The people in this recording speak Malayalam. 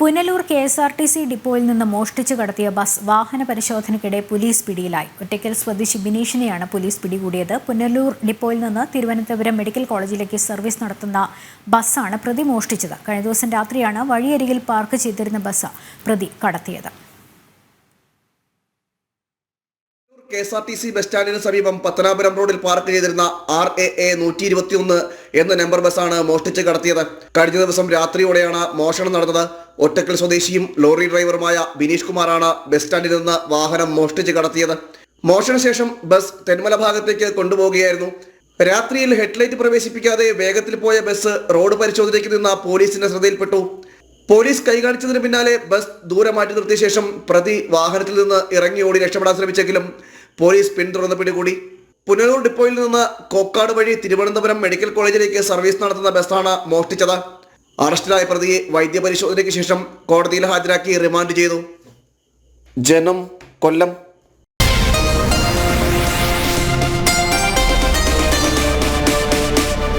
പുനലൂർ KSRTC ഡിപ്പോയിൽ നിന്ന് മോഷ്ടിച്ചു കടത്തിയ ബസ് വാഹന പരിശോധനയ്ക്കിടെ പോലീസ് പിടിയിലായി. ഒറ്റയ്ക്കൽ സ്വദേശി ബിനീഷിനെയാണ് പോലീസ് പിടികൂടിയത്. പുനലൂർ ഡിപ്പോയിൽ നിന്ന് തിരുവനന്തപുരം മെഡിക്കൽ കോളേജിലേക്ക് സർവീസ് നടത്തുന്ന ബസ്സാണ് പ്രതി മോഷ്ടിച്ചത്. കഴിഞ്ഞ ദിവസം രാത്രിയാണ് വഴിയരികിൽ പാർക്ക് ചെയ്തിരുന്ന ബസ് പ്രതി കടത്തിയത്. KSRTC ബസ് സ്റ്റാൻഡിന് സമീപം പത്തനാപുരം റോഡിൽ പാർക്ക് ചെയ്തിരുന്ന RAA 121 എന്ന നമ്പർ ബസ്സാണ് മോഷ്ടിച്ച് കടത്തിയത്. കഴിഞ്ഞ ദിവസം രാത്രിയോടെയാണ് മോഷണം നടന്നത്. ഒറ്റക്കൽ സ്വദേശിയും ലോറി ഡ്രൈവറുമായ ബിനീഷ് കുമാറാണ് ബസ് സ്റ്റാൻഡിൽ നിന്ന് വാഹനം മോഷ്ടിച്ച് കടത്തിയത്. മോഷണശേഷം ബസ് തെന്മല ഭാഗത്തേക്ക് കൊണ്ടുപോവുകയായിരുന്നു. രാത്രിയിൽ ഹെഡ്ലൈറ്റ് പ്രവേശിപ്പിക്കാതെ വേഗത്തിൽ പോയ ബസ് റോഡ് പരിശോധനയ്ക്ക് നിന്ന പോലീസിന്റെ ശ്രദ്ധയിൽപ്പെട്ടു. പോലീസ് കൈകാണിച്ചതിന് പിന്നാലെ ബസ് ദൂരെ മാറ്റി നിർത്തിയ ശേഷം പ്രതി വാഹനത്തിൽ നിന്ന് ഇറങ്ങി ഓടി രക്ഷപ്പെടാൻ ശ്രമിച്ചെങ്കിലും പോലീസ് പിന്തുടർന്ന് പിടികൂടി. പുനലൂർ ഡിപ്പോയിൽ നിന്ന് കോക്കാട് വഴി തിരുവനന്തപുരം മെഡിക്കൽ കോളേജിലേക്ക് സർവീസ് നടത്തുന്ന ബസ്സാണ് മോഷ്ടിച്ചത്. അറസ്റ്റിലായ പ്രതിയെ വൈദ്യപരിശോധനയ്ക്ക് ശേഷം കോടതിയിൽ ഹാജരാക്കി റിമാൻഡ് ചെയ്തു. ജനം, കൊല്ലം.